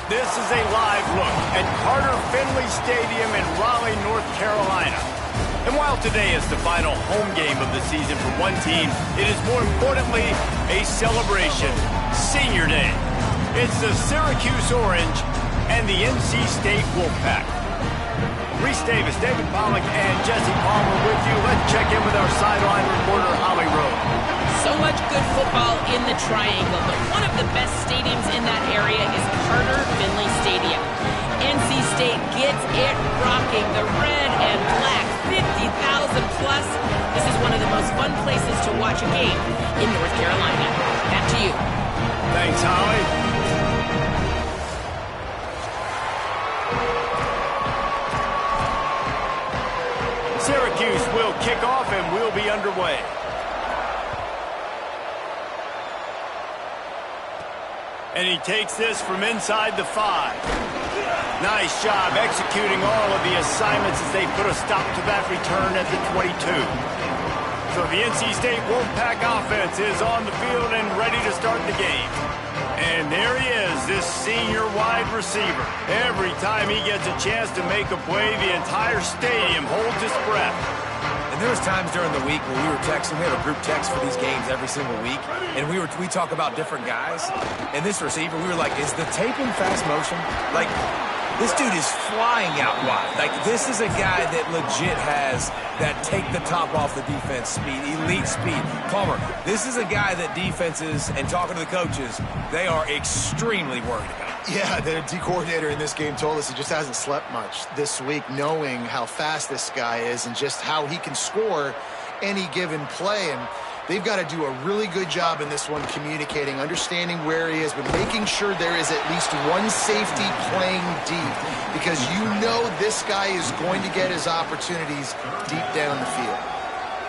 This is a live look at Carter Finley Stadium in Raleigh, North Carolina. And while today is the final home game of the season for one team, it is more importantly a celebration, Senior Day. It's the Syracuse Orange and the NC State Wolfpack. Reese Davis, David Pollack, and Jesse Palmer with you. Let's check in with our sideline reporter, Holly Rowe. So much good football in the Triangle, but one of the best stadiums in that area is Carter Finley Stadium. NC State gets it rocking. The red and black, 50,000 plus. This is one of the most fun places to watch a game in North Carolina. Back to you. Thanks, Holly. Syracuse will kick off and we'll be underway. And he takes this from inside the 5. Nice job executing all of the assignments as they put a stop to that return at the 22. So the NC State Wolfpack offense is on the field and ready to start the game. And there he is, this senior wide receiver. Every time he gets a chance to make a play, the entire stadium holds its breath. And there was times during the week when we were texting. We have a group text for these games every single week. And we talk about different guys. And this receiver, we were like, is the tape in fast motion? Like, this dude is flying out wide. Like, this is a guy that legit has that take the top off the defense speed, elite speed. Palmer, this is a guy that defenses, and talking to the coaches, they are extremely worried about. Yeah, the D coordinator in this game told us he just hasn't slept much this week, knowing how fast this guy is and just how he can score any given play. And they've got to do a really good job in this one communicating, understanding where he is, but making sure there is at least one safety playing deep, because you know this guy is going to get his opportunities deep down the field.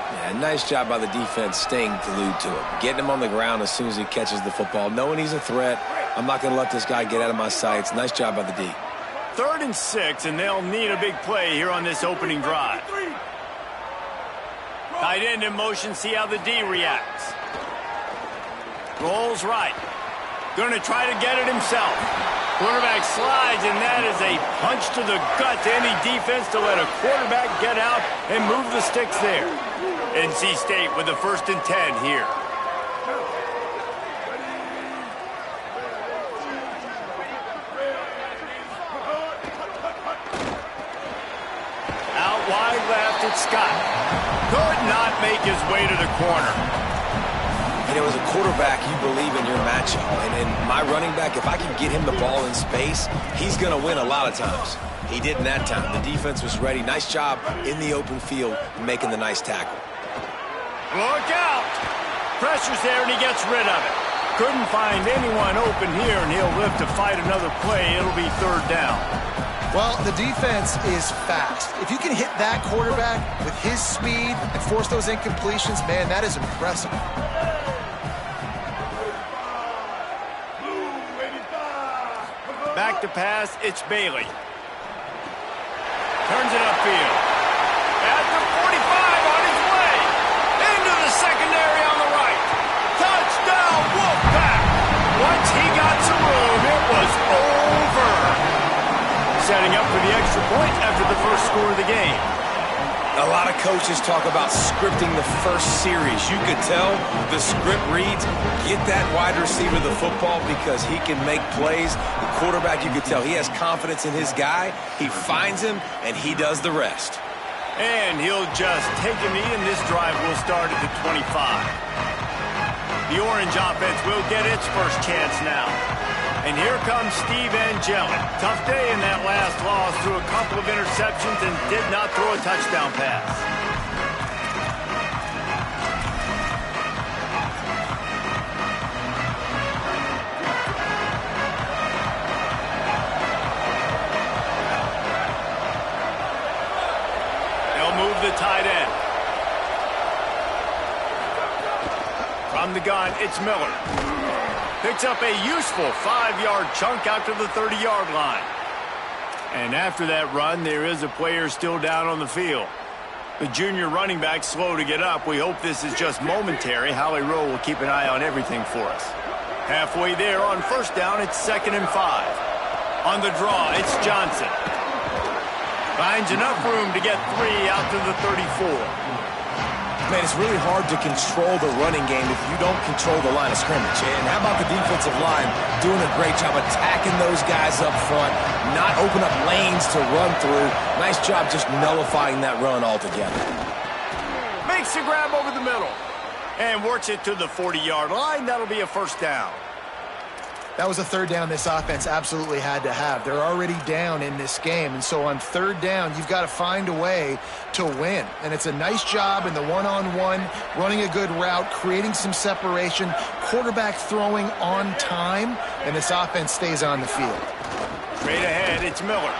Yeah, nice job by the defense staying glued to him, getting him on the ground as soon as he catches the football, knowing he's a threat. I'm not going to let this guy get out of my sights. Nice job by the D. 3rd and 6, and they'll need a big play here on this opening drive. Tight end in motion, see how the D reacts. Rolls right. Going to try to get it himself. Quarterback slides, and that is a punch to the gut to any defense to let a quarterback get out and move the sticks there. NC State with the 1st and 10 here. Out wide left, it's Scott. Could not make his way to the corner. You know, as a quarterback, you believe in your matchup. And in my running back, if I can get him the ball in space, he's going to win a lot of times. He didn't that time. The defense was ready. Nice job in the open field making the nice tackle. Look out! Pressure's there, and he gets rid of it. Couldn't find anyone open here, and he'll live to fight another play. It'll be 3rd down. Well, the defense is fast. If you can hit that quarterback with his speed and force those incompletions, man, that is impressive. Back to pass, it's Bailey. Turns it upfield. At the 45 on his way. Into the secondary on the right. Touchdown, Wolfpack. Once he got some room, it was over. Setting up for the extra point after the first score of the game. A lot of coaches talk about scripting the first series. You could tell the script reads, get that wide receiver the football because he can make plays. The quarterback, you could tell he has confidence in his guy. He finds him, and he does the rest. And he'll just take a knee, and this drive will start at the 25. The Orange offense will get its first chance now. And here comes Steve Angeli. Tough day in that last loss, threw a couple of interceptions and did not throw a touchdown pass. They'll move the tight end. From the gun, it's Miller. Picks up a useful 5-yard chunk out to the 30-yard line. And after that run, there is a player still down on the field. The junior running back slow to get up. We hope this is just momentary. Holly Rowe will keep an eye on everything for us. Halfway there on 1st down, it's 2nd and 5. On the draw, it's Johnson. Finds enough room to get 3 out to the 34. Man, it's really hard to control the running game if you don't control the line of scrimmage. And how about the defensive line doing a great job attacking those guys up front, not open up lanes to run through. Nice job just nullifying that run altogether. Makes the grab over the middle and works it to the 40-yard line. That'll be a first down. That was a third down this offense absolutely had to have. They're already down in this game, and so on third down, you've got to find a way to win. And it's a nice job in the one-on-one, running a good route, creating some separation, quarterback throwing on time, and this offense stays on the field. Straight ahead, it's Miller.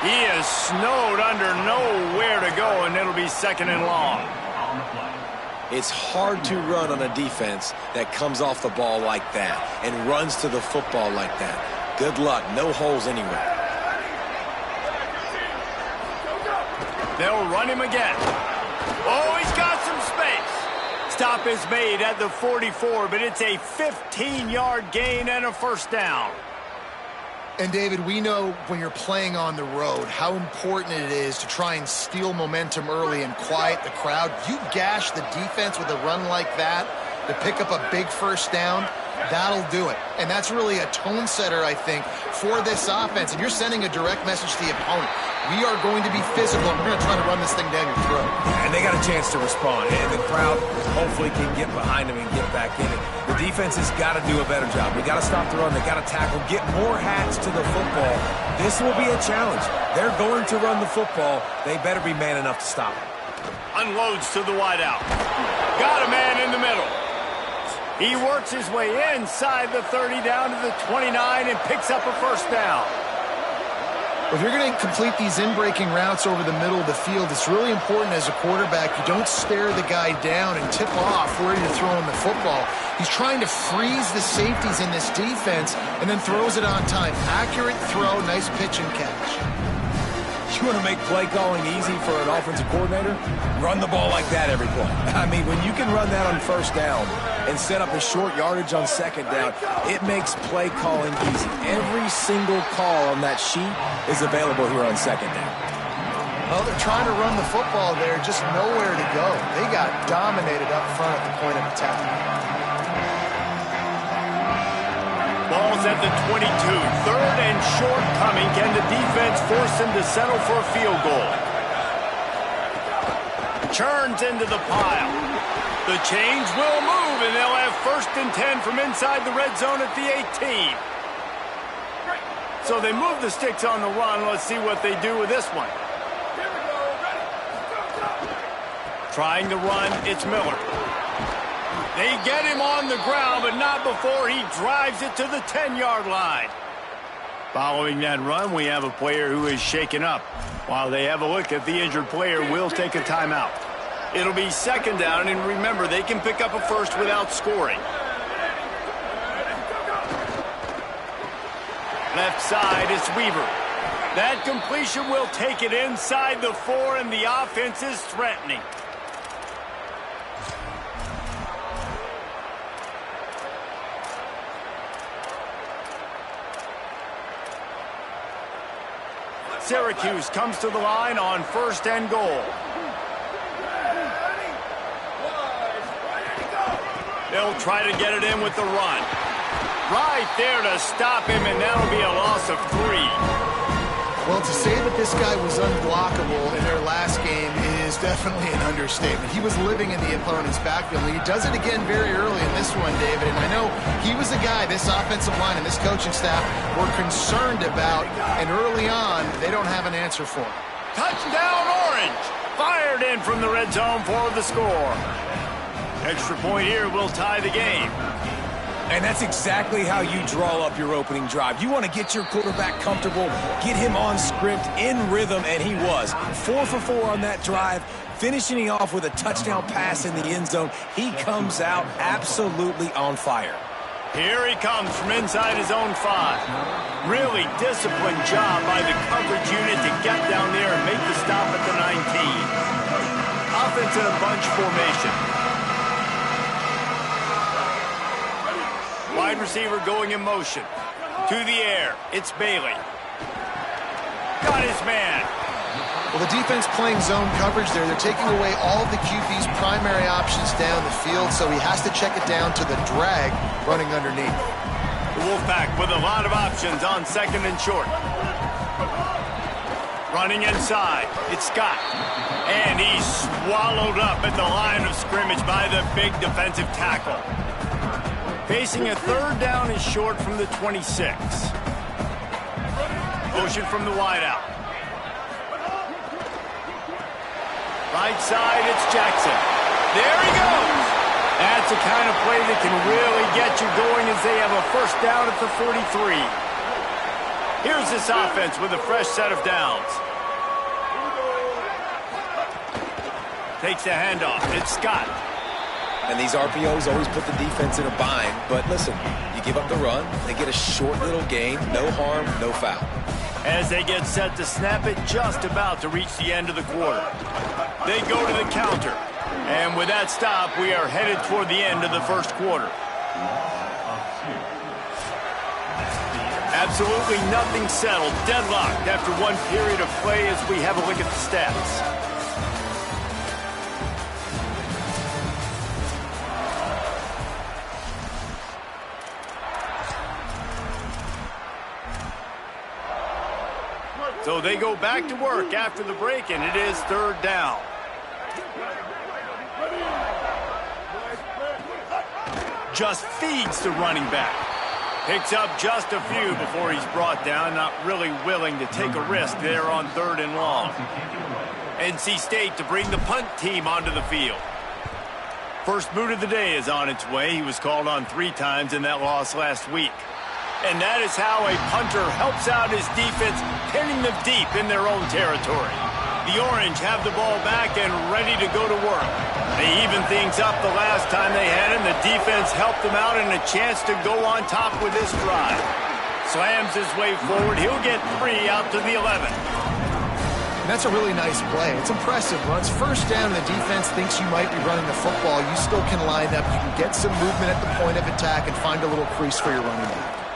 He is snowed under, nowhere to go, and it'll be second and long. It's hard to run on a defense that comes off the ball like that and runs to the football like that. Good luck. No holes anywhere. They'll run him again. Oh, he's got some space. Stop is made at the 44, but it's a 15-yard gain and a first down. And, David, we know when you're playing on the road how important it is to try and steal momentum early and quiet the crowd. You gash the defense with a run like that to pick up a big first down, that'll do it. And that's really a tone setter, I think, for this offense. And you're sending a direct message to the opponent. We are going to be physical, and we're going to try to run this thing down your throat. And they got a chance to respond, and the crowd hopefully can get behind them and get back in it. The defense has got to do a better job. They got to stop the run. They got to tackle, get more hats to the football. This will be a challenge. They're going to run the football. They better be man enough to stop it. Unloads to the wideout. Got a man in the middle. He works his way inside the 30 down to the 29 and picks up a first down. If you're going to complete these in-breaking routes over the middle of the field, it's really important as a quarterback you don't stare the guy down and tip off ready to throw him the football. He's trying to freeze the safeties in this defense and then throws it on time. Accurate throw, nice pitch and catch. You want to make play calling easy for an offensive coordinator? Run the ball like that every play. I mean, when you can run that on first down and set up a short yardage on second down, it makes play calling easy. Every single call on that sheet is available here on second down. Well, they're trying to run the football there, just nowhere to go. They got dominated up front at the point of attack. Ball's at the 22. Third and short coming. Can the defense force him to settle for a field goal? Churns into the pile. The chains will move, and they'll have first and 10 from inside the red zone at the 18. So they move the sticks on the run. Let's see what they do with this one. Trying to run, it's Miller. They get him on the ground, but not before he drives it to the 10-yard line. Following that run, we have a player who is shaken up. While they have a look at the injured player, we'll take a timeout. It'll be second down, and remember, they can pick up a first without scoring. Left side, it's Weaver. That completion will take it inside the 4, and the offense is threatening. Syracuse comes to the line on first and goal. They'll try to get it in with the run. Right there to stop him, and that'll be a loss of 3. Well, to say that this guy was unblockable in their last game is definitely an understatement. He was living in the opponent's backfield. He does it again very early in this one, David. And I know he was a guy this offensive line and this coaching staff were concerned about. And early on, they don't have an answer for him. Touchdown, Orange! Fired in from the red zone for the score. Extra point here will tie the game. And that's exactly how you draw up your opening drive. You want to get your quarterback comfortable, get him on script, in rhythm, and he was. 4 for 4 on that drive, finishing off with a touchdown pass in the end zone. He comes out absolutely on fire. Here he comes from inside his own 5. Really disciplined job by the coverage unit to get down there and make the stop at the 19. Offense in a bunch formation. Wide receiver going in motion. To the air, it's Bailey. Got his man. Well, the defense playing zone coverage there. They're taking away all of the QB's primary options down the field, so he has to check it down to the drag running underneath. The Wolfpack with a lot of options on second and short. Running inside, it's Scott. And he's swallowed up at the line of scrimmage by the big defensive tackle. Facing a third down and short from the 26. Motion from the wideout. Right side, it's Jackson. There he goes. That's the kind of play that can really get you going as they have a first down at the 43. Here's this offense with a fresh set of downs. Takes the handoff. It's Scott. And these RPOs always put the defense in a bind. But listen, you give up the run, they get a short little gain, no harm, no foul. As they get set to snap it, just about to reach the end of the quarter. They go to the counter. And with that stop, we are headed toward the end of the first quarter. Absolutely nothing settled. Deadlocked after one period of play as we have a look at the stats. So they go back to work after the break, and it is third down. Just feeds the running back. Picks up just a few before he's brought down, not really willing to take a risk there on third and long. NC State to bring the punt team onto the field. First boot of the day is on its way. He was called on 3 times in that loss last week. And that is how a punter helps out his defense, pinning them deep in their own territory. The Orange have the ball back and ready to go to work. They even things up the last time they had him. The defense helped them out and a chance to go on top with this drive. Slams his way forward. He'll get 3 out to the 11. That's a really nice play. It's impressive. Once first down and the defense thinks you might be running the football, you still can line up. You can get some movement at the point of attack and find a little crease for your running back.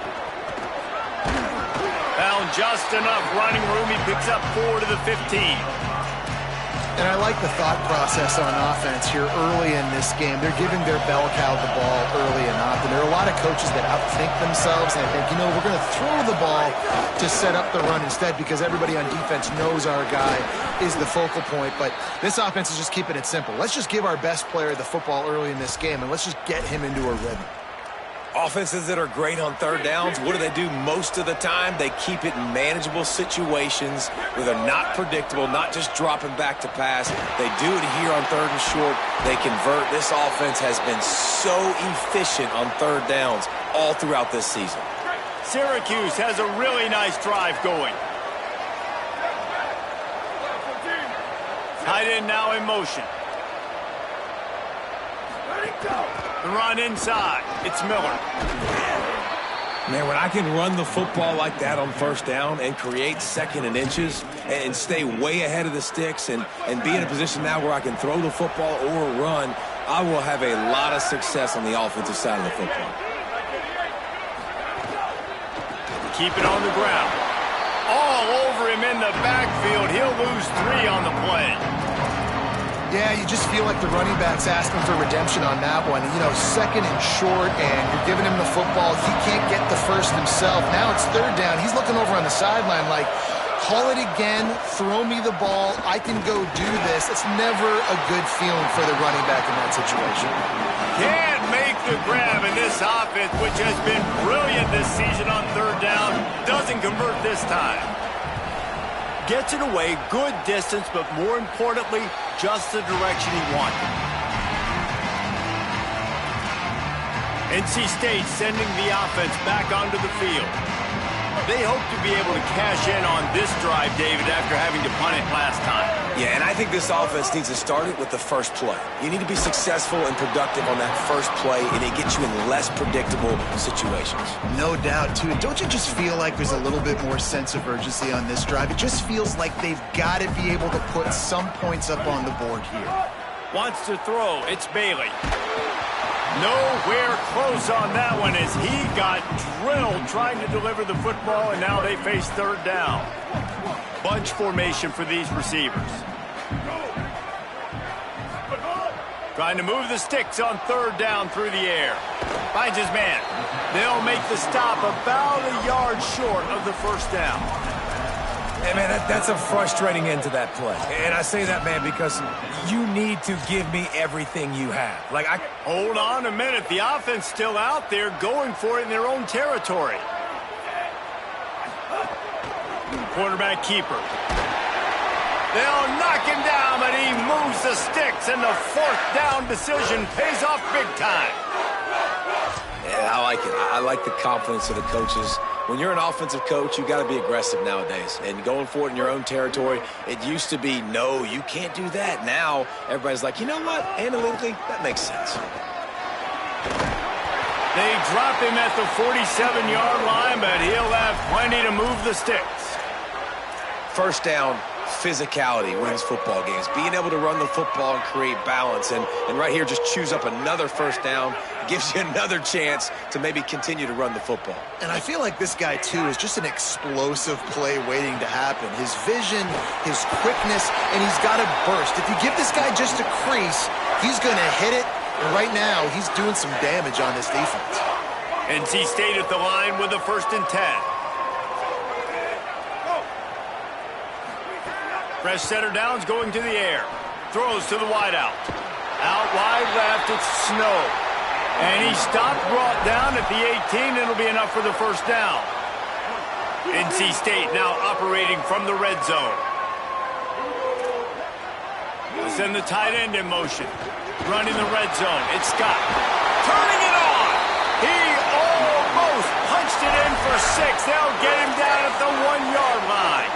Found just enough running room. He picks up 4 to the 15. And I like the thought process on offense here early in this game. They're giving their bell cow the ball early and often. There are a lot of coaches that outthink themselves and they think, you know, we're going to throw the ball to set up the run instead because everybody on defense knows our guy is the focal point. But this offense is just keeping it simple. Let's just give our best player the football early in this game and let's just get him into a rhythm. Offenses that are great on third downs, what do most of the time? They keep it in manageable situations where they're not predictable, not just dropping back to pass. They do it here on third and short. They convert. This offense has been so efficient on third downs all throughout this season. Syracuse has a really nice drive going. Tight end now in motion. The run inside. It's Miller. Man, when I can run the football like that on first down and create second and inches and stay way ahead of the sticks and be in a position now where I can throw the football or run, I will have a lot of success on the offensive side of the football. Keep it on the ground. All over him in the backfield. He'll lose 3 on the play. Yeah, you just feel like the running back's asking for redemption on that one. You know, second and short, and you're giving him the football. He can't get the first himself. Now it's third down. He's looking over on the sideline like, call it again, throw me the ball, I can go do this. It's never a good feeling for the running back in that situation. Can't make the grab in this offense, which has been brilliant this season on third down. Doesn't convert this time. Gets it away, good distance, but more importantly, just the direction he wanted. NC State sending the offense back onto the field. They hope to be able to cash in on this drive, David, after having to punt it last time. Yeah, and I think this offense needs to start it with the first play. You need to be successful and productive on that first play, and it gets you in less predictable situations. No doubt, too. And don't you just feel like there's a little bit more sense of urgency on this drive? It just feels like they've got to be able to put some points up on the board here. Wants to throw. It's Bailey. Nowhere close on that one as he got drilled trying to deliver the football, and now they face third down. bunch formation for these receivers. Trying to move the sticks on third down through the air. Finds his man. They'll make the stop about a yard short of the first down. Hey, man, that's a frustrating end to that play. And I say that, man, because you need to give me everything you have. Hold on a minute. The offense still out there going for it in their own territory. Quarterback keeper. They'll knock him down, but he moves the sticks, and the fourth down decision pays off big time. Yeah, I like it. I like the confidence of the coaches. When you're an offensive coach, you got to be aggressive nowadays. And going for it in your own territory, it used to be, no, you can't do that. Now, everybody's like, you know what? Analytically, that makes sense. They drop him at the 47-yard line, but he'll have plenty to move the sticks. First down, physicality wins football games. Being able to run the football and create balance. And right here, just choose up another first down. Gives you another chance to maybe continue to run the football. And I feel like this guy, too, is just an explosive play waiting to happen. His vision, his quickness, and he's got to burst. If you give this guy just a crease, he's going to hit it. And right now, he's doing some damage on this defense. NC State at the line with a 1st and 10. Fresh setter downs going to the air. Throws to the wideout. Out wide left, it's Snow. And he stopped, brought down at the 18. It'll be enough for the first down. NC State now operating from the red zone. We'll send the tight end in motion. Running the red zone. It's Scott. Turning it on. He almost punched it in for 6. They'll get him down at the 1-yard line.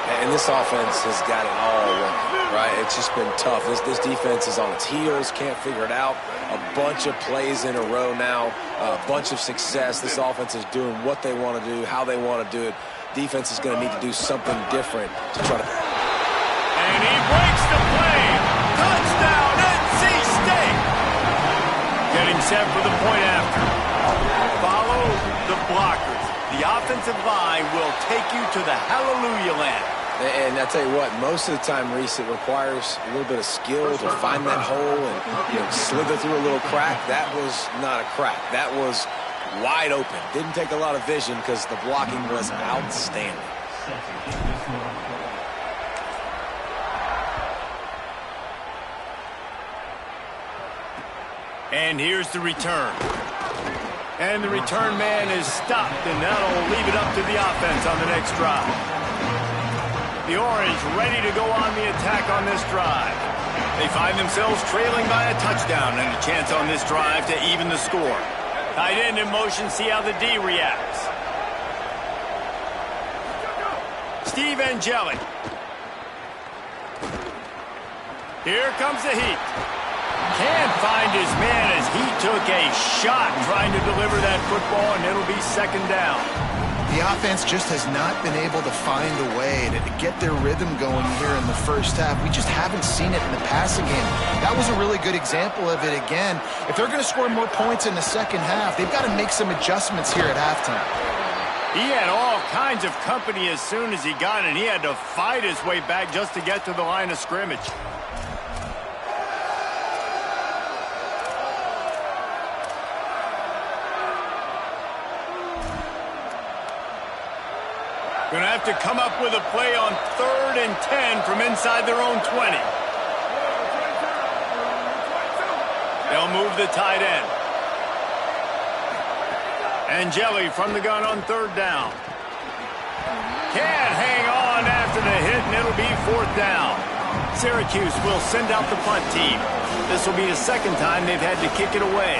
And this offense has got it all working, right? It's just been tough. This defense is on its heels, can't figure it out. A bunch of plays in a row now, a bunch of success. This offense is doing what they want to do, how they want to do it. Defense is going to need to do something different to try to... And he breaks the play. Touchdown, NC State. Getting set for the point after. Follow the blockers. The offensive line will take you to the hallelujah land. And I tell you what, most of the time, Reese, it requires a little bit of skill to find that hole and slither through a little crack. That was not a crack. That was wide open. Didn't take a lot of vision because the blocking was outstanding. And here's the return. And the return man is stopped, and that'll leave it up to the offense on the next drive. The Orange ready to go on the attack on this drive. They find themselves trailing by a touchdown and a chance on this drive to even the score. Tight end in motion, see how the D reacts. Steve Angeli. Here comes the heat. Can't find his man as he took a shot trying to deliver that football, and it'll be 2nd down. The offense just has not been able to find a way to get their rhythm going here in the first half. We just haven't seen it in the passing game. That was a really good example of it again. If they're going to score more points in the second half, they've got to make some adjustments here at halftime. He had all kinds of company as soon as he got it, and he had to fight his way back just to get to the line of scrimmage. Going to have to come up with a play on 3rd and 10 from inside their own 20. They'll move the tight end. Angeli from the gun on 3rd down. Can't hang on after the hit, and it'll be 4th down. Syracuse will send out the punt team. This will be the 2nd time they've had to kick it away.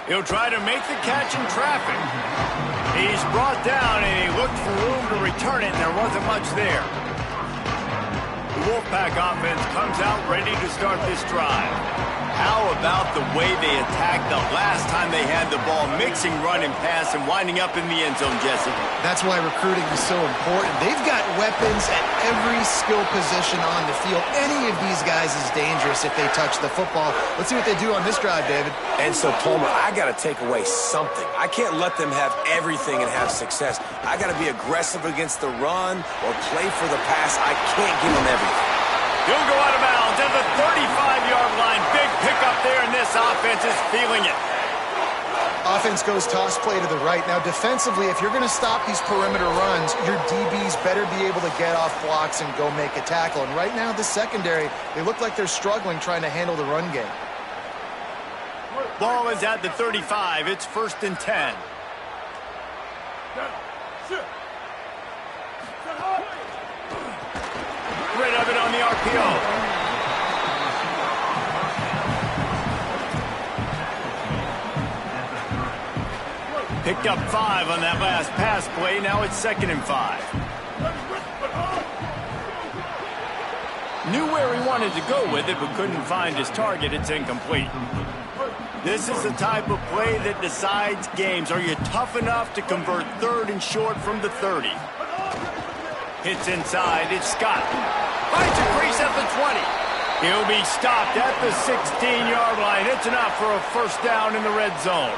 He'll try to make the catch in traffic. He's brought down, and he looked for room to return it, and there wasn't much there. The Wolfpack offense comes out ready to start this drive. How about the way they attacked the last time they had the ball, mixing run and pass and winding up in the end zone, Jesse? That's why recruiting is so important. They've got weapons at every skill position on the field. Any of these guys is dangerous if they touch the football. Let's see what they do on this drive, David. And so, Palmer, I got to take away something. I can't let them have everything and have success. I got to be aggressive against the run or play for the pass. I can't give them everything. He'll go out of bounds at the 35-yard line. Big pickup there, and this offense is feeling it. Offense goes toss play to the right. Now, defensively, if you're going to stop these perimeter runs, your DBs better be able to get off blocks and go make a tackle. And right now, the secondary, they look like they're struggling trying to handle the run game. Ball is at the 35. It's 1st and 10. Rid of it on the RPO. Picked up 5 on that last pass play. Now it's 2nd and 5. Knew where he wanted to go with it, but couldn't find his target. It's incomplete. This is the type of play that decides games. Are you tough enough to convert 3rd and short from the 30? Hits inside. It's Scott. Finds a crease at the 20. He'll be stopped at the 16-yard line. It's enough for a 1st down in the red zone.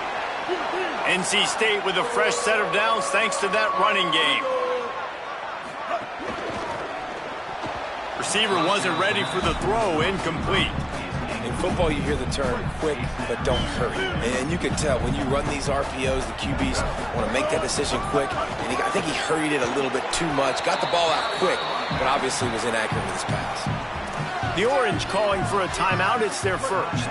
NC State with a fresh set of downs thanks to that running game. Receiver wasn't ready for the throw. Incomplete. In football, you hear the term quick, but don't hurry. And you can tell when you run these RPOs, the QBs want to make that decision quick. And I think he hurried it a little bit too much. Got the ball out quick, but obviously was inaccurate with his pass. The Orange calling for a timeout. It's their first.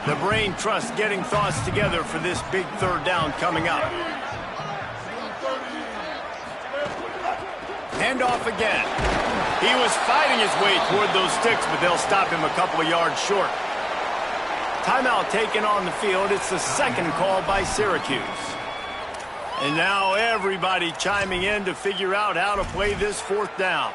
The brain trust getting thoughts together for this big 3rd down coming up. Handoff again. He was fighting his way toward those sticks, but they'll stop him a couple of yards short. Timeout taken on the field. It's the 2nd call by Syracuse. And now everybody chiming in to figure out how to play this 4th down.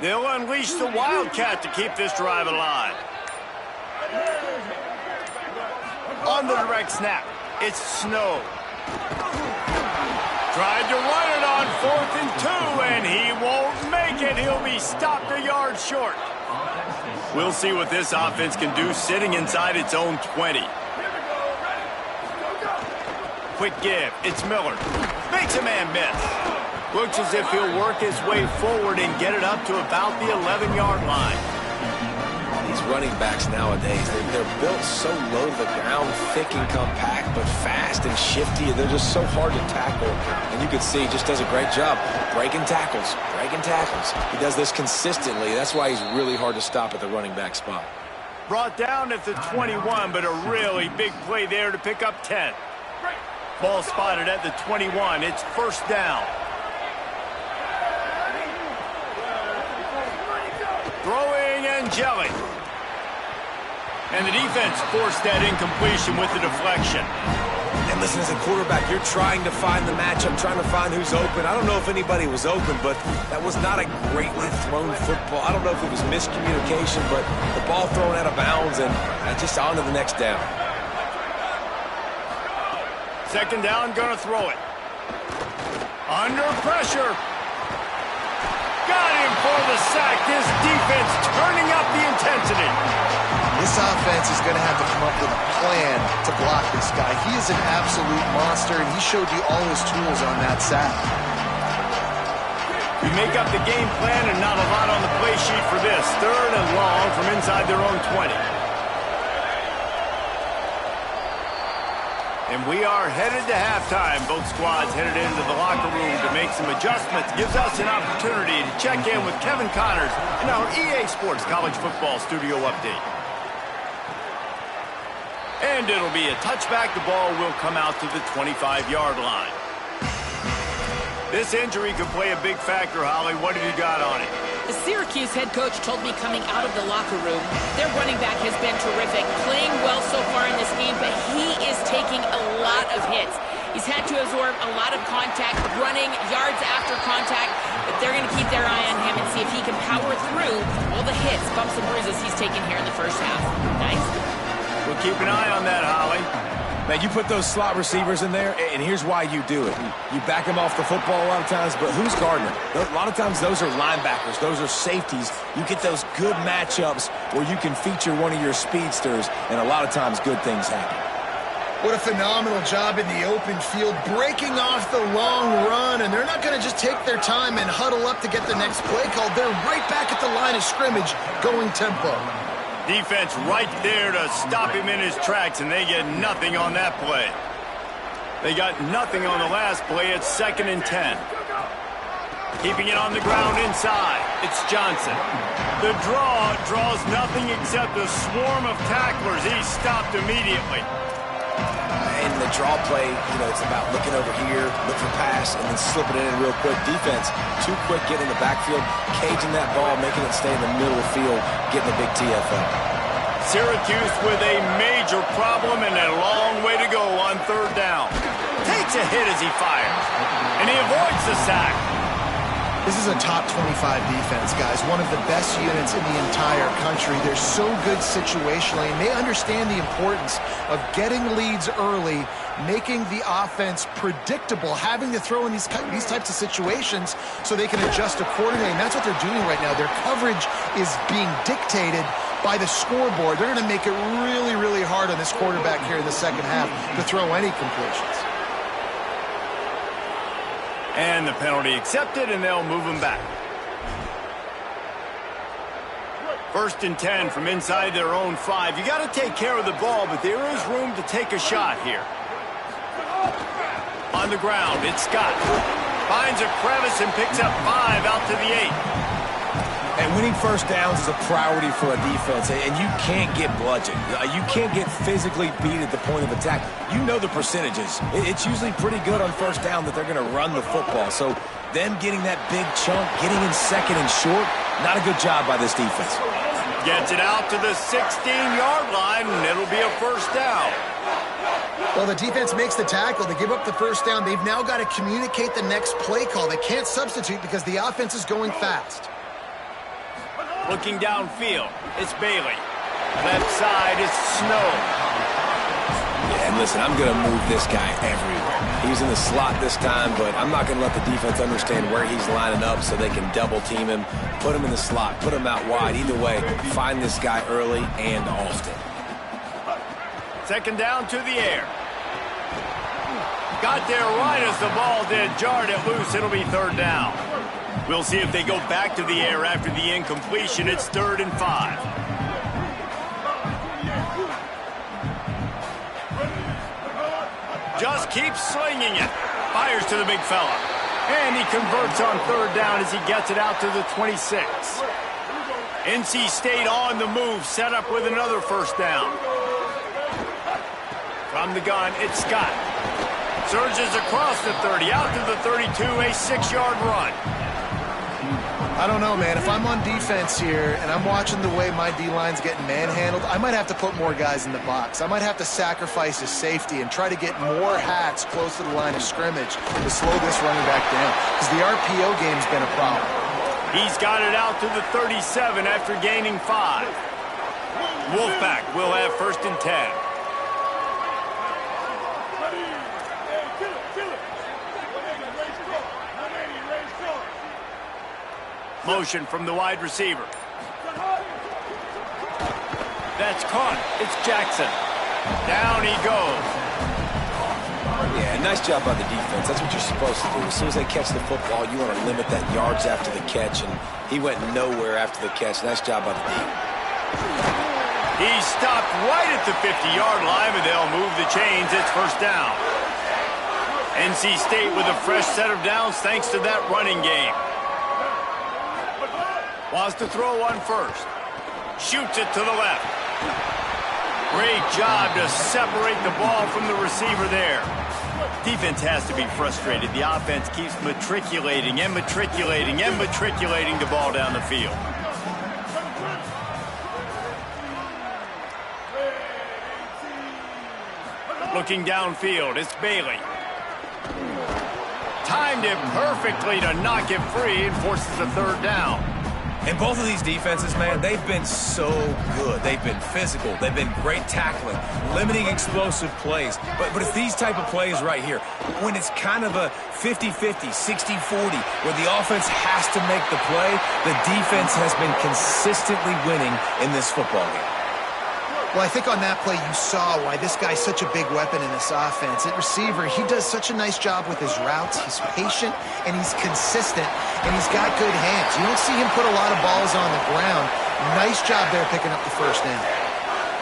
They'll unleash the Wildcat to keep this drive alive. On the direct snap, it's Snow. Tried to run it on 4th and 2, and he won't make it. He'll be stopped a yard short. We'll see what this offense can do sitting inside its own 20. Quick give. It's Miller. Makes a man miss. Looks as if he'll work his way forward and get it up to about the 11-yard line. These running backs nowadays, they're built so low to the ground, thick and compact, but fast and shifty. They're just so hard to tackle. And you can see he just does a great job breaking tackles, breaking tackles. He does this consistently. That's why he's really hard to stop at the running back spot. Brought down at the 21, but a really big play there to pick up 10. Ball spotted at the 21. It's 1st down. Throwing Angelic. And the defense forced that incompletion with the deflection. And listen, as a quarterback, you're trying to find the matchup, trying to find who's open. I don't know if anybody was open, but that was not a greatly thrown football. I don't know if it was miscommunication, but the ball thrown out of bounds and just on to the next down. 2nd down, gonna throw it. Under pressure. Got him for the sack. This defense turning up the intensity. This offense is going to have to come up with a plan to block this guy. He is an absolute monster, and he showed you all his tools on that sack. We make up the game plan and not a lot on the play sheet for this. 3rd and long from inside their own 20. And we are headed to halftime. Both squads headed into the locker room to make some adjustments. Gives us an opportunity to check in with Kevin Connors in our EA Sports College Football Studio Update. And it'll be a touchback. The ball will come out to the 25-yard line. This injury could play a big factor, Holly. What have you got on it? The Syracuse head coach told me coming out of the locker room, their running back has been terrific, playing well so far in this game, but he is taking a lot of hits. He's had to absorb a lot of contact, running yards after contact, but they're going to keep their eye on him and see if he can power through all the hits, bumps, and bruises he's taken here in the first half. Nice. We'll keep an eye on that, Holly. Man, you put those slot receivers in there, and here's why you do it. You back them off the football a lot of times, but who's guarding them? A lot of times those are linebackers. Those are safeties. You get those good matchups where you can feature one of your speedsters, and a lot of times good things happen. What a phenomenal job in the open field, breaking off the long run, and they're not going to just take their time and huddle up to get the next play called. They're right back at the line of scrimmage, going tempo. Defense right there to stop him in his tracks, and they get nothing on that play. They got nothing on the last play. It's 2nd and 10. Keeping it on the ground inside. It's Johnson. The draw draws nothing except a swarm of tacklers. He's stopped immediately. In the draw play, it's about looking over here, look for pass, and then slipping it in real quick. Defense, too quick getting in the backfield, caging that ball, making it stay in the middle of the field, getting a big TFL. Syracuse with a major problem and a long way to go on 3rd down. Takes a hit as he fires, and he avoids the sack. This is a top 25 defense, guys. One of the best units in the entire country. They're so good situationally, and they understand the importance of getting leads early, making the offense predictable, having to throw in these types of situations so they can adjust accordingly. And that's what they're doing right now. Their coverage is being dictated by the scoreboard. They're going to make it really, really hard on this quarterback here in the second half to throw any completions. And the penalty accepted, and they'll move him back. 1st and 10 from inside their own 5. You got to take care of the ball, but there is room to take a shot here. On the ground, it's Scott. Finds a crevice and picks up 5 out to the 8. And winning first downs is a priority for a defense, and you can't get bludgeoned. You can't get physically beat at the point of attack. You know the percentages. It's usually pretty good on first down that they're going to run the football. So them getting that big chunk, getting in 2nd and short, not a good job by this defense. Gets it out to the 16-yard line, and it'll be a first down. Well, the defense makes the tackle. They give up the first down. They've now got to communicate the next play call. They can't substitute because the offense is going fast. Looking downfield, it's Bailey. Left side is Snow. Yeah, and listen, I'm going to move this guy everywhere. He's in the slot this time, but I'm not going to let the defense understand where he's lining up so they can double team him, put him in the slot, put him out wide. Either way, find this guy early and often. 2nd down to the air. Got there right as the ball did. Jarred it loose. It'll be 3rd down. We'll see if they go back to the air after the incompletion. It's 3rd and 5. Just keeps slinging it. Fires to the big fella. And he converts on 3rd down as he gets it out to the 26. NC State on the move, set up with another first down. From the gun, it's Scott. Surges across the 30, out to the 32, a 6-yard run. I don't know, man. If I'm on defense here and I'm watching the way my D-line's getting manhandled, I might have to put more guys in the box. I might have to sacrifice his safety and try to get more hats close to the line of scrimmage to slow this running back down, because the RPO game's been a problem. He's got it out to the 37 after gaining 5. Wolfpack will have 1st and 10. Motion from the wide receiver. That's caught. It's Jackson. Down he goes. Yeah, nice job by the defense. That's what you're supposed to do. As soon as they catch the football, you want to limit that yards after the catch, and he went nowhere after the catch. Nice job by the D. He stopped right at the 50-yard line, but they'll move the chains. It's 1st down. NC State with a fresh set of downs thanks to that running game. Wants to throw one first. Shoots it to the left. Great job to separate the ball from the receiver there. Defense has to be frustrated. The offense keeps matriculating and matriculating and matriculating the ball down the field. Looking downfield, it's Bailey. Timed it perfectly to knock it free and forces a third down. And both of these defenses, man, they've been so good. They've been physical. They've been great tackling, limiting explosive plays. But it's these type of plays right here, when it's kind of a 50-50, 60-40, where the offense has to make the play, the defense has been consistently winning in this football game. Well, I think on that play you saw why this guy's such a big weapon in this offense. At receiver, he does such a nice job with his routes. He's patient, and he's consistent, and he's got good hands. You don't see him put a lot of balls on the ground. Nice job there picking up the first down.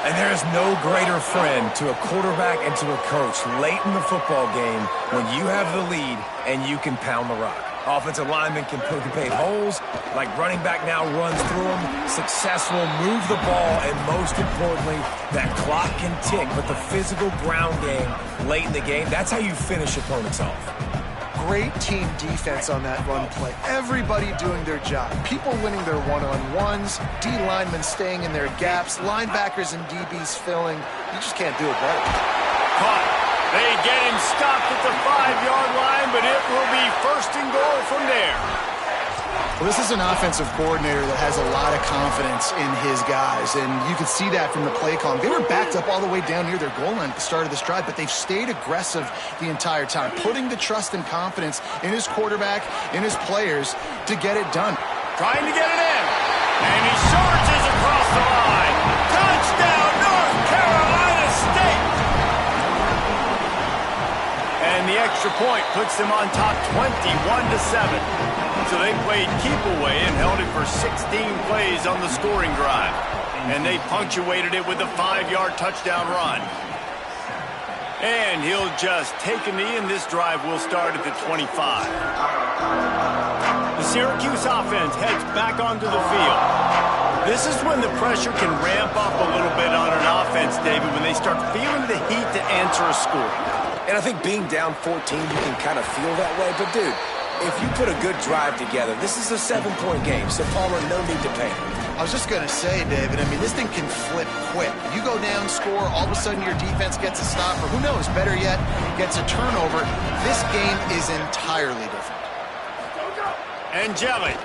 And there is no greater friend to a quarterback and to a coach late in the football game when you have the lead and you can pound the rock. Offensive linemen can paint holes, like running back now runs through them, successful, move the ball, and most importantly, that clock can tick, but the physical ground game late in the game, that's how you finish opponents off. Great team defense on that run play. Everybody doing their job. People winning their one-on-ones, D linemen staying in their gaps, linebackers and DBs filling. You just can't do it better. Caught. They get him stopped at the 5-yard line, but it will be first and goal from there. Well, this is an offensive coordinator that has a lot of confidence in his guys, and you can see that from the play calling. They were backed up all the way down near their goal line at the start of this drive, but they've stayed aggressive the entire time, putting the trust and confidence in his quarterback, in his players, to get it done. Trying to get it in, and he surges across the line. Touchdown, North Carolina State! And the extra point puts them on top 21-7. So they played keep away and held it for 16 plays on the scoring drive. And they punctuated it with a 5-yard touchdown run. And he'll just take a knee, and this drive will start at the 25. The Syracuse offense heads back onto the field. This is when the pressure can ramp up a little bit on an offense, David, when they start feeling the heat to answer a score. And I think being down 14, you can kind of feel that way. But, dude, if you put a good drive together, this is a 7-point game, so Palmer, no need to panic. I was just going to say, David, I mean, this thing can flip quick. You go down, score, all of a sudden your defense gets a stop, or who knows, better yet, gets a turnover. This game is entirely different. Angeli.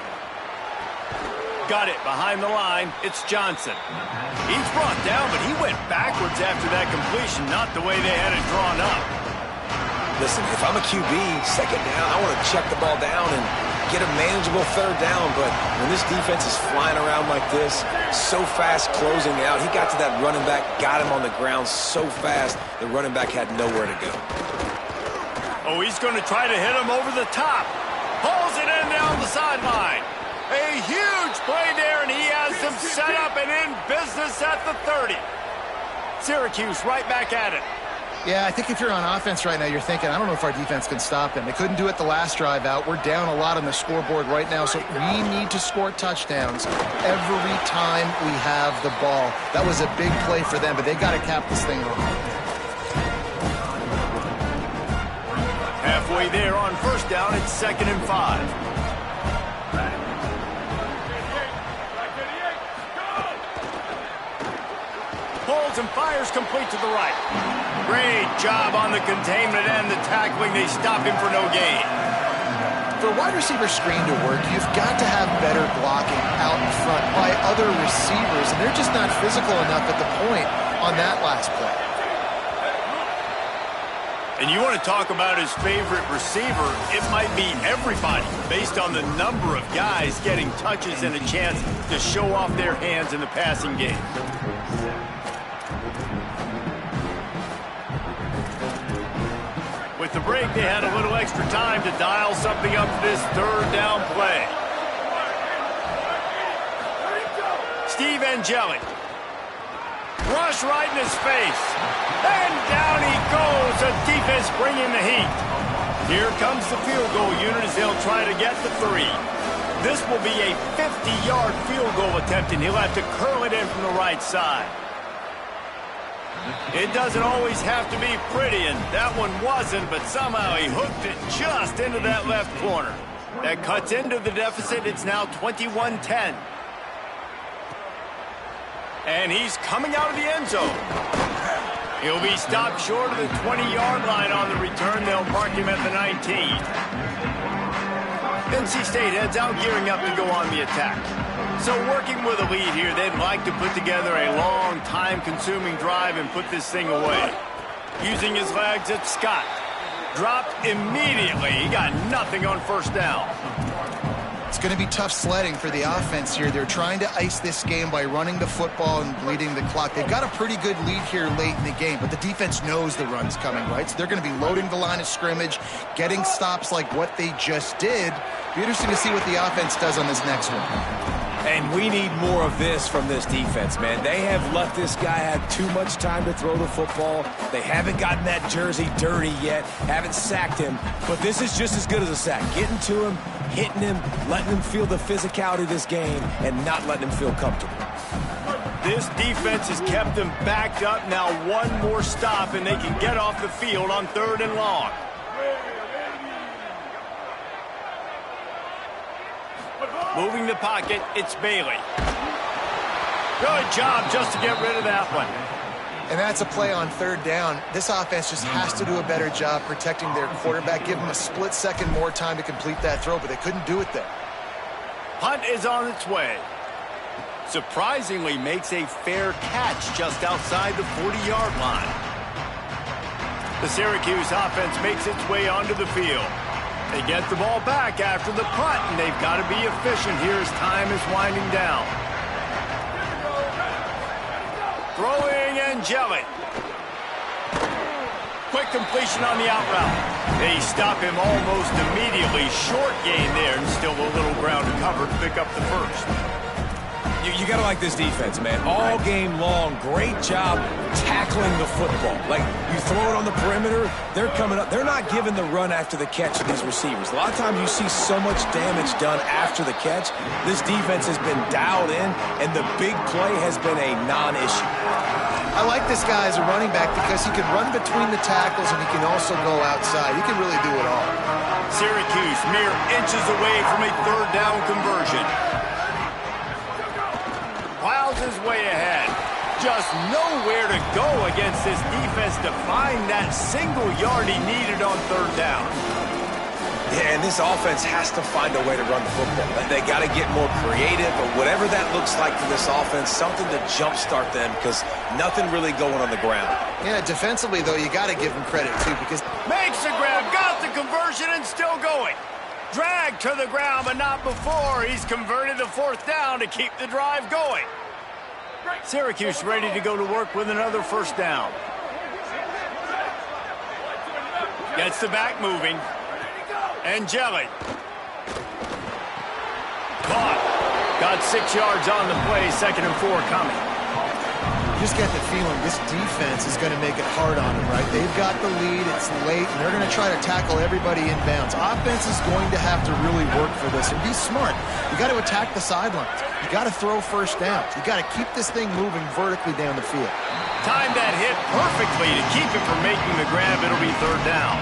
Got it behind the line. It's Johnson. He's brought down, but he went backwards after that completion, not the way they had it drawn up. Listen, if I'm a QB, second down, I want to check the ball down and get a manageable third down. But when this defense is flying around like this, so fast closing out, he got to that running back, got him on the ground so fast, the running back had nowhere to go. Oh, he's going to try to hit him over the top. Pulls it in down the sideline. A huge play there, and he has them set up and in business at the 30. Syracuse right back at it. Yeah, I think if you're on offense right now, you're thinking, I don't know if our defense can stop him. They couldn't do it the last drive out. We're down a lot on the scoreboard right now, so we need to score touchdowns every time we have the ball. That was a big play for them, but they got to cap this thing off. Halfway there on first down, it's 2nd and 5. Pulls and fires complete to the right. Great job on the containment and the tackling. They stop him for no gain. For a wide receiver screen to work, you've got to have better blocking out in front by other receivers, and they're just not physical enough at the point on that last play. And you want to talk about his favorite receiver, it might be everybody, based on the number of guys getting touches and a chance to show off their hands in the passing game. With the break, they had a little extra time to dial something up for this third down play. Steve Angeli. Rush right in his face. And down he goes. The defense bringing the heat. Here comes the field goal unit as they'll try to get the 3. This will be a 50-yard field goal attempt, and he'll have to curl it in from the right side. It doesn't always have to be pretty, and that one wasn't, but somehow he hooked it just into that left corner. That cuts into the deficit. It's now 21-10. And he's coming out of the end zone. He'll be stopped short of the 20-yard line on the return. They'll mark him at the 19. NC State heads out, gearing up to go on the attack. So working with a lead here, they'd like to put together a long, time-consuming drive and put this thing away. Using his legs, it's Scott. Dropped immediately. He got nothing on first down. It's going to be tough sledding for the offense here. They're trying to ice this game by running the football and bleeding the clock. They've got a pretty good lead here late in the game, but the defense knows the run's coming, right? So they're going to be loading the line of scrimmage, getting stops like what they just did. Be interesting to see what the offense does on this next one. And we need more of this from this defense, man. They have let this guy have too much time to throw the football. They haven't gotten that jersey dirty yet, haven't sacked him. But this is just as good as a sack. Getting to him, hitting him, letting him feel the physicality of this game, and not letting him feel comfortable. This defense has kept them backed up. Now one more stop, and they can get off the field on 3rd and long. Moving the pocket, it's Bailey. Good job just to get rid of that one. And that's a play on 3rd down. This offense just has to do a better job protecting their quarterback. Give them a split second more time to complete that throw, but they couldn't do it there. Punt is on its way. Surprisingly makes a fair catch just outside the 40-yard line. The Syracuse offense makes its way onto the field. They get the ball back after the punt, and they've got to be efficient here as time is winding down. Throwing Angelic. Quick completion on the out route. They stop him almost immediately. Short gain there, and still a little ground to cover to pick up the first. You got to like this defense, man. All game long, great job tackling the football. Like, you throw it on the perimeter, they're coming up. They're not giving the run after the catch to these receivers. A lot of times you see so much damage done after the catch. This defense has been dialed in, and the big play has been a non-issue. I like this guy as a running back because he can run between the tackles and he can also go outside. He can really do it all. Syracuse mere inches away from a 3rd down conversion. Plows his way ahead. Just nowhere to go against this defense to find that single yard he needed on 3rd down. Yeah, and this offense has to find a way to run the football. They got to get more creative, or whatever that looks like for this offense, something to jumpstart them, because nothing really going on the ground. Yeah, defensively, though, you got to give him credit, too, because... Makes the grab, got the conversion, and still going. Dragged to the ground, but not before. He's converted the 4th down to keep the drive going. Syracuse ready to go to work with another 1st down. Gets the back moving. Angelic. Caught. Got 6 yards on the play. 2nd and 4 coming. You just get the feeling this defense is going to make it hard on them, right? They've got the lead, it's late, and they're going to try to tackle everybody inbounds. Offense is going to have to really work for this and be smart. You got to attack the sidelines. You got to throw 1st downs. You got to keep this thing moving vertically down the field. Timed that hit perfectly to keep it from making the grab. It'll be 3rd down.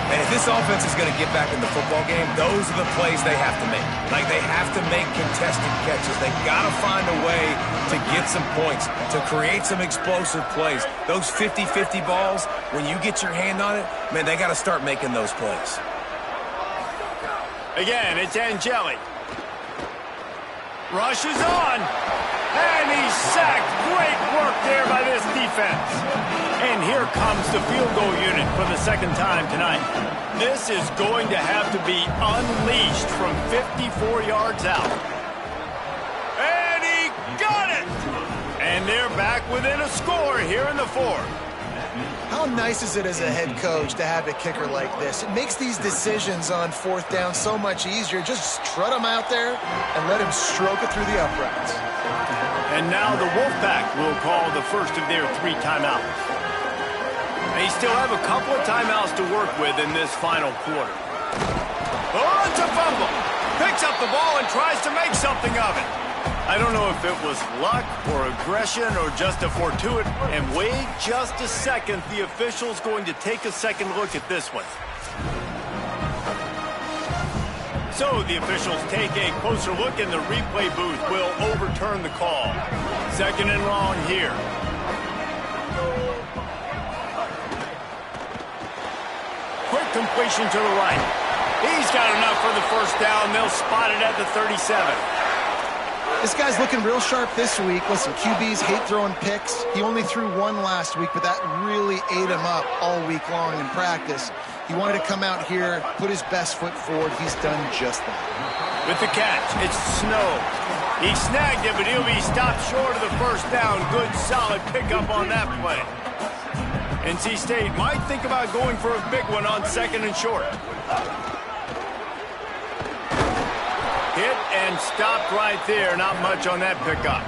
And if this offense is going to get back in the football game, those are the plays they have to make. Like, they have to make contested catches. They got to find a way to get some points, to create some explosive plays. Those 50-50 balls, when you get your hand on it, man, they got to start making those plays. Again, it's Angelic. Rushes on. And he's sacked. Great work there by this defense. And here comes the field goal unit for the 2nd time tonight. This is going to have to be unleashed from 54 yards out. And he got it! And they're back within a score here in the 4th. How nice is it as a head coach to have a kicker like this? It makes these decisions on 4th down so much easier. Just trot him out there and let him stroke it through the uprights. And now the Wolfpack will call the first of their 3 timeouts. They still have a couple of timeouts to work with in this final quarter. Oh, it's a fumble. Picks up the ball and tries to make something of it. I don't know if it was luck or aggression or just a fortuitous. And wait just a second. The official's going to take a second look at this one. So the officials take a closer look, and the replay booth will overturn the call. 2nd and long here. completion to the right. He's got enough for the first down. They'll spot it at the 37. This guy's looking real sharp this week. Listen, QBs hate throwing picks. He only threw one last week, but that really ate him up all week long in practice. He wanted to come out here, put his best foot forward. He's done just that. With the catch, it's Snow. He snagged it, but he'll be stopped short of the first down. Good, solid pickup on that play. NC State might think about going for a big one on 2nd and short. Hit and stopped right there. Not much on that pickup.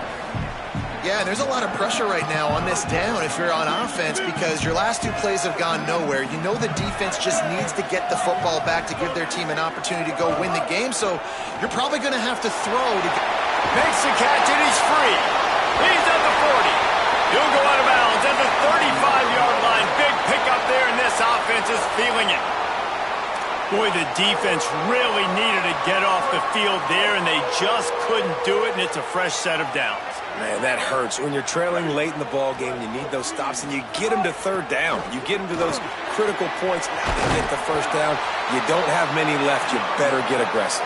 Yeah, there's a lot of pressure right now on this down if you're on offense because your last 2 plays have gone nowhere. You know the defense just needs to get the football back to give their team an opportunity to go win the game, so you're probably going to have to throw to get... Makes the catch and he's free. He's at the 40. He'll go out of bounds at the 35-yard line. Big pickup there, and this offense is feeling it. Boy, the defense really needed to get off the field there, and they just couldn't do it, and it's a fresh set of downs. Man, that hurts. When you're trailing late in the ball game, you need those stops, and you get them to 3rd down. You get them to those critical points. Now they get the first down. You don't have many left. You better get aggressive.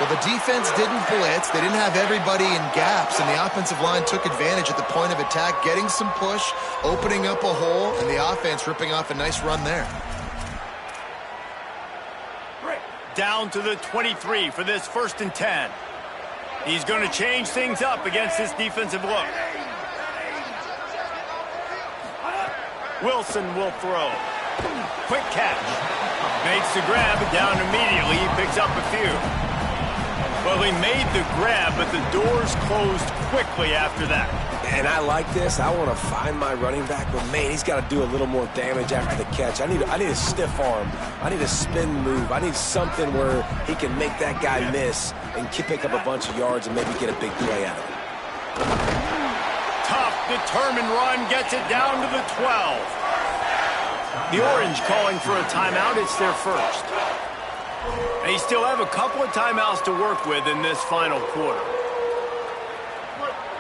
Well, the defense didn't blitz. They didn't have everybody in gaps, and the offensive line took advantage at the point of attack, getting some push, opening up a hole, and the offense ripping off a nice run there. Down to the 23 for this 1st and 10. He's going to change things up against this defensive look. Wilson will throw. Quick catch. Makes the grab down immediately. He picks up a few. Well, he made the grab, but the doors closed quickly after that. And I like this. I want to find my running back, but man, he's got to do a little more damage after the catch. I need a stiff arm. I need a spin move. I need something where he can make that guy miss and pick up a bunch of yards and maybe get a big play out of it. Tough, determined run gets it down to the 12. The Orange calling for a timeout. It's their first. They still have a couple of timeouts to work with in this final quarter.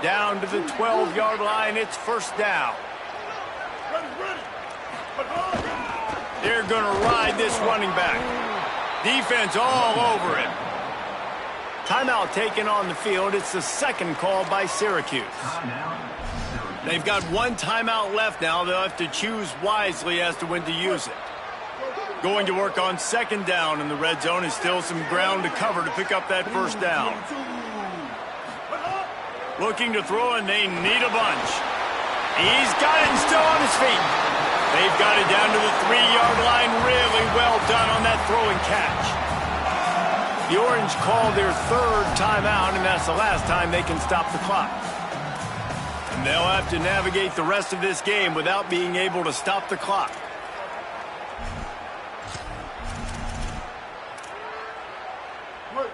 Down to the 12-yard line, it's 1st down. They're going to ride this running back. Defense all over him. Timeout taken on the field. It's the 2nd call by Syracuse. They've got 1 timeout left now. They'll have to choose wisely as to when to use it. Going to work on 2nd down in the red zone. Is still some ground to cover to pick up that 1st down. Looking to throw, and they need a bunch. He's got it and still on his feet. They've got it down to the 3-yard line. Really well done on that throw and catch. The Orange called their 3rd timeout, and that's the last time they can stop the clock. And they'll have to navigate the rest of this game without being able to stop the clock.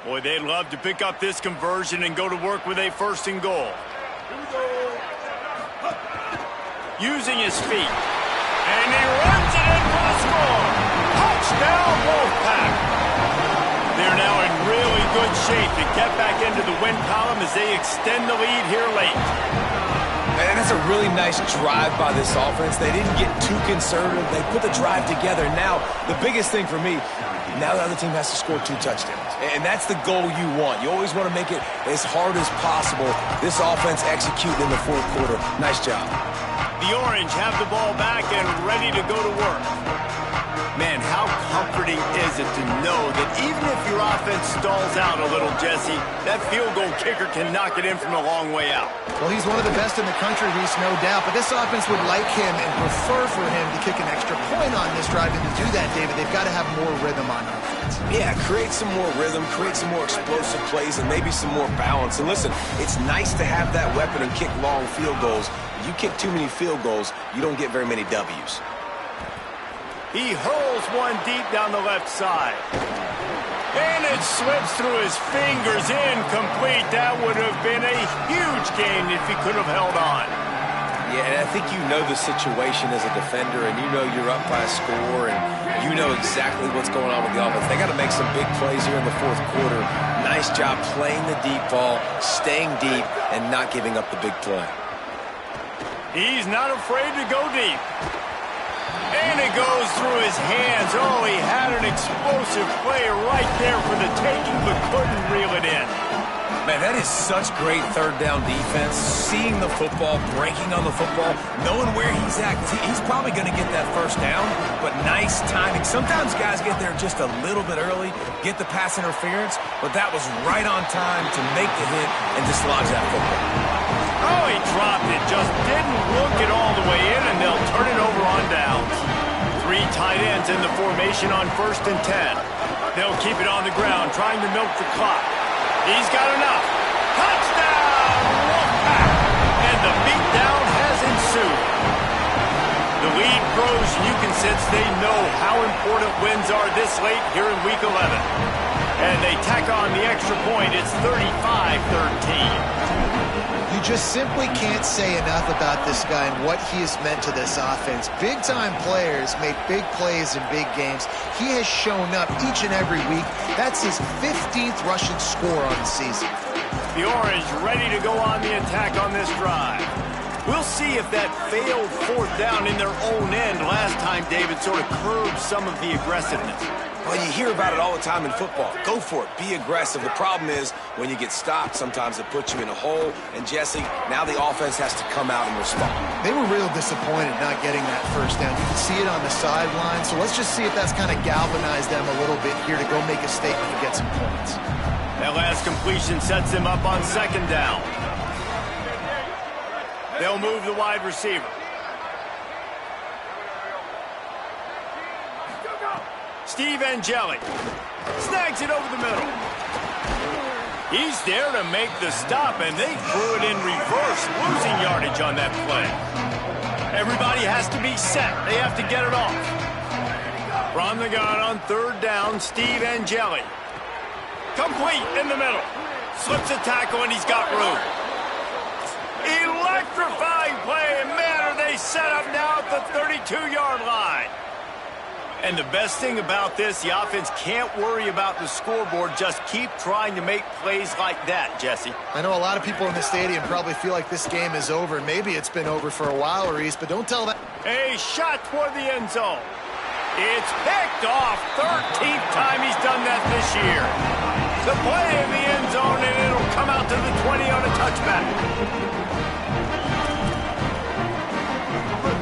Boy, they'd love to pick up this conversion and go to work with a 1st and goal. Using his feet. And he runs it in for the score. Touchdown, Wolfpack. They're now in really good shape to get back into the win column as they extend the lead here late. Man, that's a really nice drive by this offense. They didn't get too conservative. They put the drive together. Now, the biggest thing for me, now the other team has to score 2 touchdowns. And that's the goal you want. You always want to make it as hard as possible. This offense executing in the 4th quarter. Nice job. The Orange have the ball back and ready to go to work. Man, how comforting is it to know that even if your offense stalls out a little, Jesse, that field goal kicker can knock it in from a long way out. Well, he's one of the best in the country, Reese, no doubt. But this offense would like him and prefer for him to kick an extra point on this drive. And to do that, David, they've got to have more rhythm on offense. Yeah, create some more rhythm, create some more explosive plays, and maybe some more balance. And listen, it's nice to have that weapon and kick long field goals. If you kick too many field goals, you don't get very many W's. He hurls one deep down the left side. And it slips through his fingers, incomplete. That would have been a huge gain if he could have held on. Yeah, and I think you know the situation as a defender, and you know you're up by a score, and you know exactly what's going on with the offense. They got to make some big plays here in the 4th quarter. Nice job playing the deep ball, staying deep, and not giving up the big play. He's not afraid to go deep. And it goes through his hands. Oh, he had an explosive play right there for the taking, but couldn't reel it in. Man, that is such great third down defense. Seeing the football, breaking on the football, knowing where he's at. He's probably going to get that first down, but nice timing. Sometimes guys get there just a little bit early, get the pass interference, but that was right on time to make the hit and dislodge that football. Oh, he dropped it. Just didn't look it all the way in, and they'll turn it over on downs. 3 tight ends in the formation on 1st and 10. They'll keep it on the ground, trying to milk the clock. He's got enough. Touchdown, Wolfpack! And the beatdown has ensued. The lead grows, and you can sense they know how important wins are this late here in Week 11. And they tack on the extra point. It's 35-13. You just simply can't say enough about this guy and what he has meant to this offense. Big-time players make big plays in big games. He has shown up each and every week. That's his 15th rushing score on the season. The Orange ready to go on the attack on this drive. We'll see if that failed 4th down in their own end last time, David, sort of curbed some of the aggressiveness. Well, you hear about it all the time in football. Go for it. Be aggressive. The problem is when you get stopped, sometimes it puts you in a hole. And, Jesse, now the offense has to come out and respond. They were real disappointed not getting that first down. You can see it on the sideline. So let's just see if that's kind of galvanized them a little bit here to go make a statement and get some points. That last completion sets them up on 2nd down. They'll move the wide receiver. Steve Angeli snags it over the middle. He's there to make the stop, and they threw it in reverse, losing yardage on that play. Everybody has to be set. They have to get it off. From the gun on 3rd down, Steve Angeli. Complete in the middle. Slips a tackle, and he's got room. Electrifying play, and man, are they set up now at the 32-yard line. And the best thing about this, the offense can't worry about the scoreboard. Just keep trying to make plays like that, Jesse. I know a lot of people in the stadium probably feel like this game is over. Maybe it's been over for a while, Reese, but don't tell that. A shot toward the end zone. It's picked off. 13th time he's done that this year. The play in the end zone, and it'll come out to the 20 on a touchback.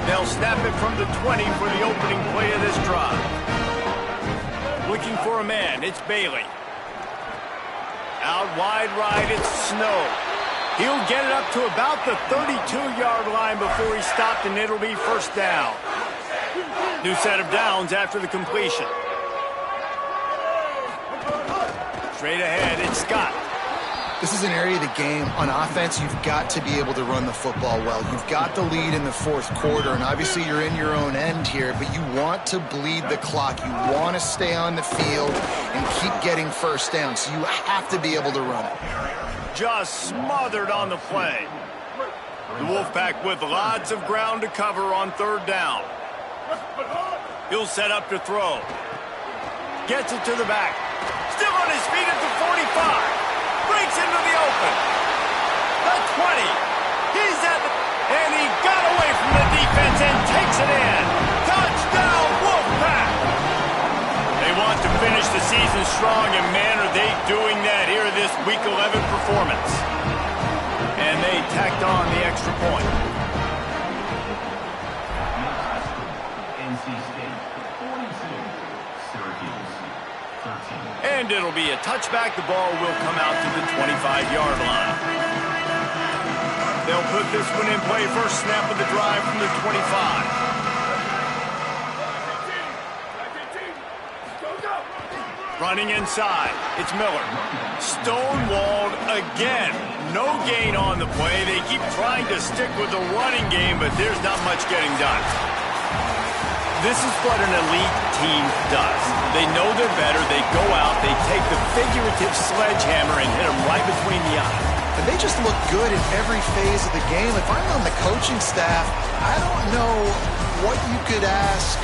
They'll snap it from the 20 for the opening play of this drive. Looking for a man, it's Bailey. Out wide right, it's Snow. He'll get it up to about the 32-yard line before he's stopped, and it'll be 1st down. New set of downs after the completion. Straight ahead, it's Scott. This is an area of the game. On offense, you've got to be able to run the football well. You've got the lead in the 4th quarter, and obviously you're in your own end here, but you want to bleed the clock. You want to stay on the field and keep getting 1st down, so you have to be able to run it. Just smothered on the play. The Wolfpack with lots of ground to cover on 3rd down. He'll set up to throw. Gets it to the back. Still on his feet at the 45. Breaks into the open. The 20. He's at the... And he got away from the defense and takes it in. Touchdown, Wolfpack! They want to finish the season strong, and man, are they doing that here in this Week 11 performance. And they tacked on the extra point. And it'll be a touchback. The ball will come out to the 25-yard line. They'll put this one in play. First snap of the drive from the 25. Running inside. It's Miller. Stonewalled again. No gain on the play. They keep trying to stick with the running game, but there's not much getting done. This is what an elite team does. They know they're better. They go out. They take the figurative sledgehammer and hit them right between the eyes. And they just look good in every phase of the game. If I'm on the coaching staff, I don't know what you could ask